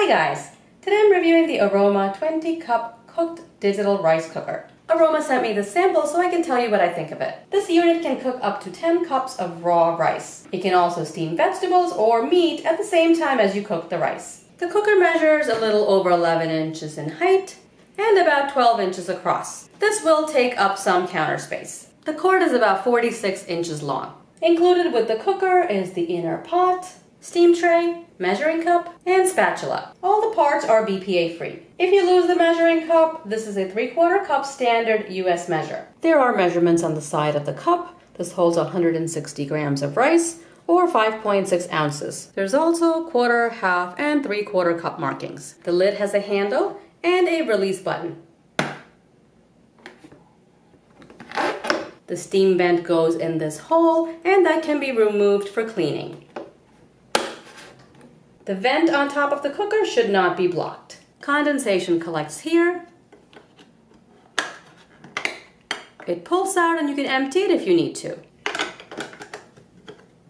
Hi guys! Today I'm reviewing the Aroma 20 cup cooked digital rice cooker. Aroma sent me this sample so I can tell you what I think of it. This unit can cook up to 10 cups of raw rice. It can also steam vegetables or meat at the same time as you cook the rice. The cooker measures a little over 11 inches in height and about 12 inches across. This will take up some counter space. The cord is about 46 inches long. Included with the cooker is the inner pot, steam tray, measuring cup, and spatula. All the parts are BPA free. If you lose the measuring cup, this is a 3/4 cup standard US measure. There are measurements on the side of the cup. This holds 160 grams of rice or 5.6 ounces. There's also quarter, half, and 3/4 cup markings. The lid has a handle and a release button. The steam vent goes in this hole and that can be removed for cleaning. The vent on top of the cooker should not be blocked. Condensation collects here. It pulls out and you can empty it if you need to.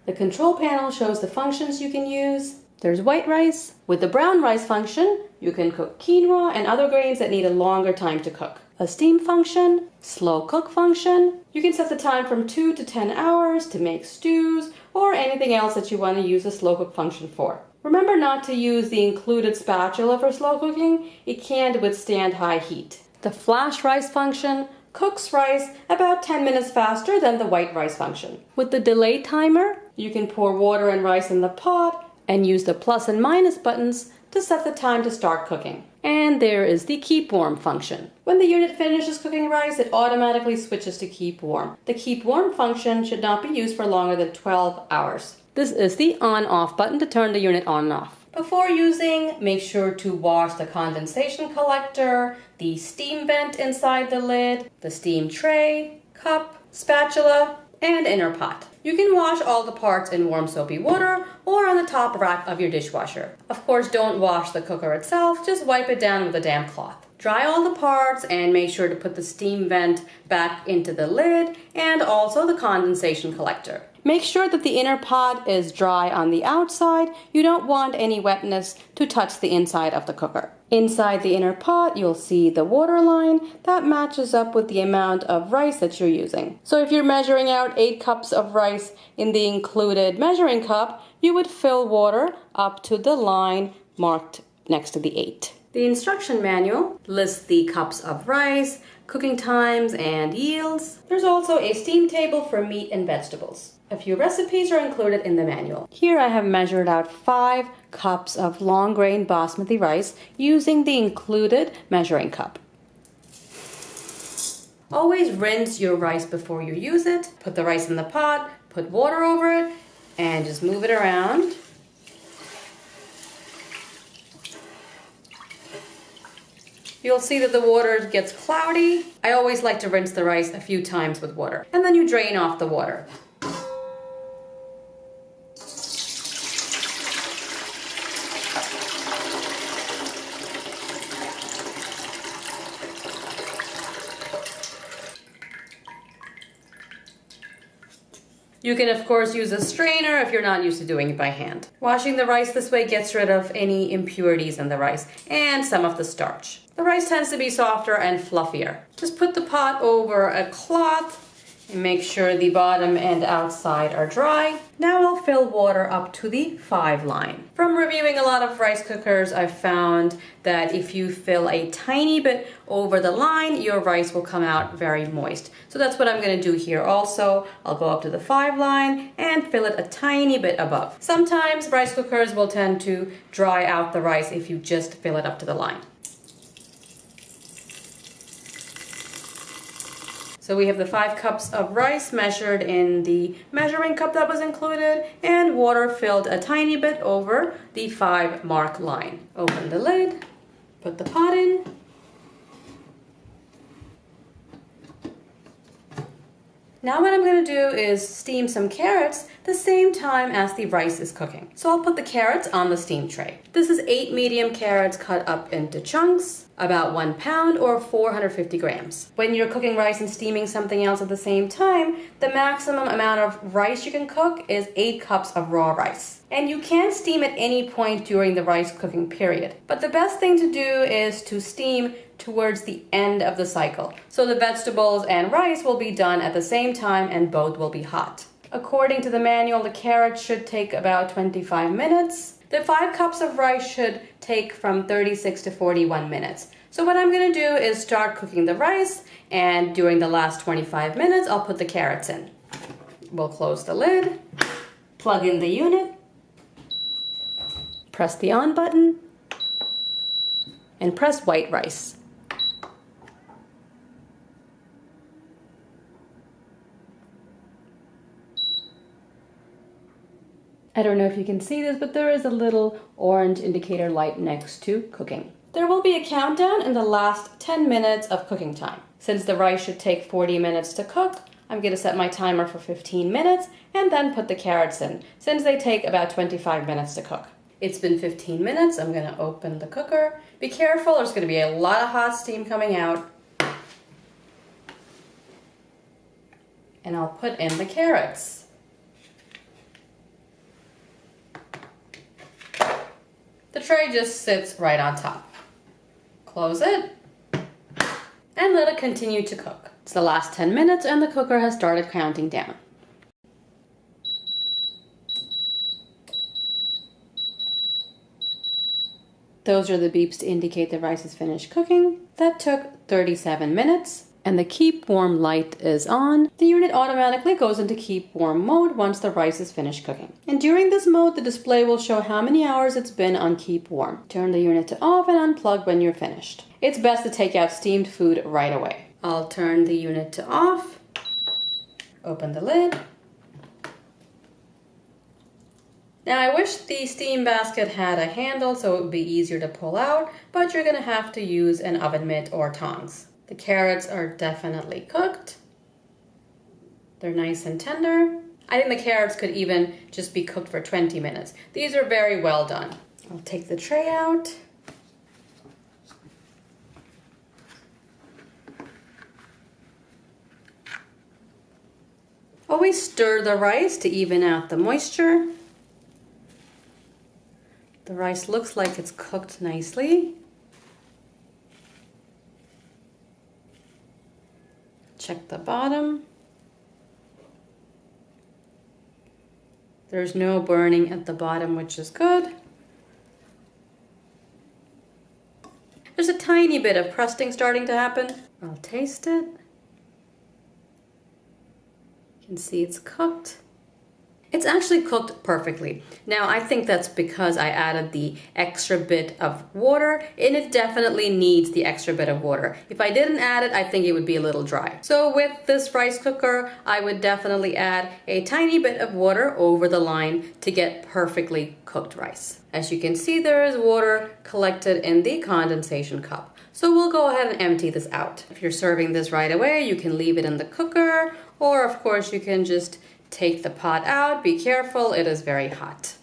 The control panel shows the functions you can use. There's white rice. With the brown rice function, you can cook quinoa and other grains that need a longer time to cook. A steam function, slow cook function. You can set the time from 2 to 10 hours to make stews or anything else that you want to use a slow cook function for. Remember not to use the included spatula for slow cooking. It can't withstand high heat. The flash rice function cooks rice about 10 minutes faster than the white rice function. With the delay timer, you can pour water and rice in the pot and use the plus and minus buttons to set the time to start cooking. And there is the keep warm function. When the unit finishes cooking rice, it automatically switches to keep warm. The keep warm function should not be used for longer than 12 hours. This is the on-off button to turn the unit on and off. Before using, make sure to wash the condensation collector, the steam vent inside the lid, the steam tray, cup, spatula, and inner pot. You can wash all the parts in warm soapy water or on the top rack of your dishwasher. Of course, don't wash the cooker itself, just wipe it down with a damp cloth. Dry all the parts and make sure to put the steam vent back into the lid and also the condensation collector. Make sure that the inner pot is dry on the outside. You don't want any wetness to touch the inside of the cooker. Inside the inner pot, you'll see the water line that matches up with the amount of rice that you're using. So if you're measuring out 8 cups of rice in the included measuring cup, you would fill water up to the line marked next to the 8. The instruction manual lists the cups of rice, cooking times, and yields. There's also a steam table for meat and vegetables. A few recipes are included in the manual. Here I have measured out 5 cups of long grain basmati rice using the included measuring cup. Always rinse your rice before you use it. Put the rice in the pot, put water over it, and just move it around. You'll see that the water gets cloudy. I always like to rinse the rice a few times with water. And then you drain off the water. You can of course use a strainer if you're not used to doing it by hand. Washing the rice this way gets rid of any impurities in the rice and some of the starch. The rice tends to be softer and fluffier. Just put the pot over a cloth and make sure the bottom and outside are dry. Now I'll fill water up to the 5 line. From reviewing a lot of rice cookers, I've found that if you fill a tiny bit over the line, your rice will come out very moist. So that's what I'm gonna do here also. I'll go up to the 5 line and fill it a tiny bit above. Sometimes rice cookers will tend to dry out the rice if you just fill it up to the line. So we have the 5 cups of rice measured in the measuring cup that was included and water filled a tiny bit over the 5 mark line. Open the lid, put the pot in. Now what I'm going to do is steam some carrots the same time as the rice is cooking. So I'll put the carrots on the steam tray. This is 8 medium carrots cut up into chunks, about 1 pound or 450 grams. When you're cooking rice and steaming something else at the same time, the maximum amount of rice you can cook is 8 cups of raw rice. And you can steam at any point during the rice cooking period. But the best thing to do is to steam towards the end of the cycle. So the vegetables and rice will be done at the same time and both will be hot. According to the manual, the carrots should take about 25 minutes. The 5 cups of rice should take from 36 to 41 minutes. So what I'm going to do is start cooking the rice, and during the last 25 minutes, I'll put the carrots in. We'll close the lid, plug in the unit, press the on button, and press white rice. I don't know if you can see this, but there is a little orange indicator light next to cooking. There will be a countdown in the last 10 minutes of cooking time. Since the rice should take 40 minutes to cook, I'm going to set my timer for 15 minutes and then put the carrots in, since they take about 25 minutes to cook. It's been 15 minutes. I'm going to open the cooker. Be careful, there's going to be a lot of hot steam coming out. And I'll put in the carrots. The tray just sits right on top. Close it and let it continue to cook. It's the last 10 minutes and the cooker has started counting down. Those are the beeps to indicate the rice is finished cooking. That took 37 minutes. And the keep warm light is on. The unit automatically goes into keep warm mode once the rice is finished cooking. And during this mode, the display will show how many hours it's been on keep warm. Turn the unit to off and unplug when you're finished. It's best to take out steamed food right away. I'll turn the unit to off, open the lid. Now I wish the steam basket had a handle so it would be easier to pull out, but you're gonna have to use an oven mitt or tongs. The carrots are definitely cooked. They're nice and tender. I think the carrots could even just be cooked for 20 minutes. These are very well done. I'll take the tray out. Always stir the rice to even out the moisture. The rice looks like it's cooked nicely. Check the bottom. There's no burning at the bottom, which is good. There's a tiny bit of crusting starting to happen. I'll taste it. You can see it's cooked. It's actually cooked perfectly. Now, I think that's because I added the extra bit of water, and it definitely needs the extra bit of water. If I didn't add it, I think it would be a little dry. So with this rice cooker, I would definitely add a tiny bit of water over the line to get perfectly cooked rice. As you can see, there is water collected in the condensation cup. So we'll go ahead and empty this out. If you're serving this right away, you can leave it in the cooker, or of course you can just take the pot out. Be careful, it is very hot.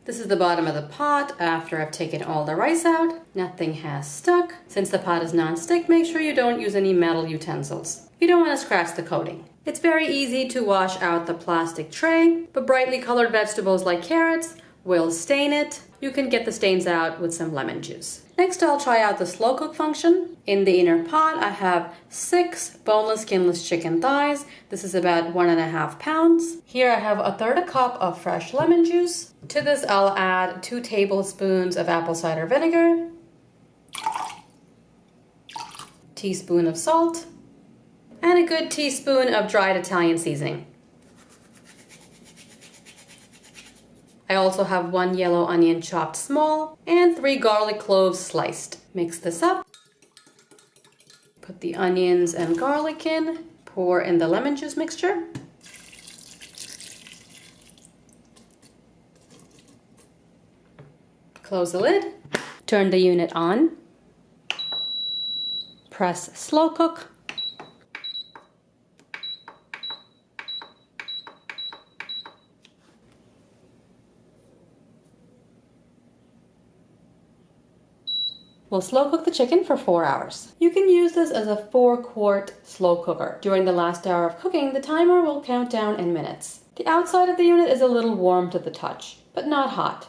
This is the bottom of the pot after I've taken all the rice out. Nothing has stuck. Since the pot is non-stick, make sure you don't use any metal utensils. You don't want to scratch the coating. It's very easy to wash out the plastic tray, but brightly colored vegetables like carrots will stain it. You can get the stains out with some lemon juice. Next, I'll try out the slow cook function. In the inner pot, I have 6 boneless, skinless chicken thighs. This is about 1.5 pounds. Here I have 1/3 cup of fresh lemon juice. To this, I'll add 2 tablespoons of apple cider vinegar, teaspoon of salt, and a good teaspoon of dried Italian seasoning. I also have 1 yellow onion chopped small and 3 garlic cloves sliced. Mix this up. Put the onions and garlic in. Pour in the lemon juice mixture. Close the lid. Turn the unit on. Press slow cook. We'll slow cook the chicken for 4 hours. You can use this as a 4-quart slow cooker. During the last hour of cooking, the timer will count down in minutes. The outside of the unit is a little warm to the touch, but not hot.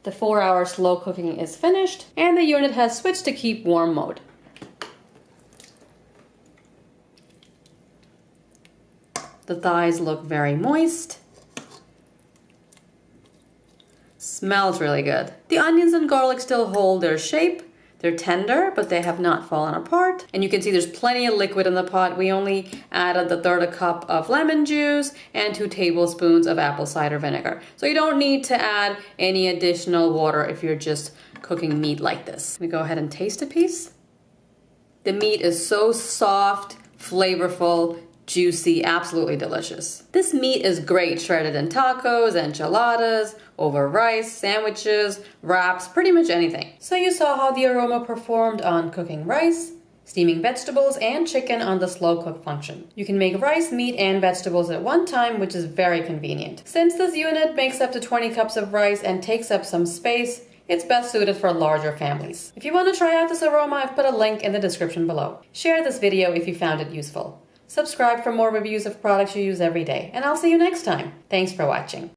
The 4-hour slow cooking is finished, and the unit has switched to keep warm mode. The thighs look very moist. Smells really good. The onions and garlic still hold their shape. They're tender, but they have not fallen apart. And you can see there's plenty of liquid in the pot. We only added the 1/3 cup of lemon juice and 2 tablespoons of apple cider vinegar. So you don't need to add any additional water if you're just cooking meat like this. Let me go ahead and taste a piece. The meat is so soft, flavorful, juicy, absolutely delicious. This meat is great shredded in tacos, enchiladas, over rice, sandwiches, wraps, pretty much anything. So you saw how the Aroma performed on cooking rice, steaming vegetables, and chicken on the slow cook function. You can make rice, meat, and vegetables at one time, which is very convenient. Since this unit makes up to 20 cups of rice and takes up some space, it's best suited for larger families. If you want to try out this Aroma, I've put a link in the description below. Share this video if you found it useful. Subscribe for more reviews of products you use every day, and I'll see you next time. Thanks for watching.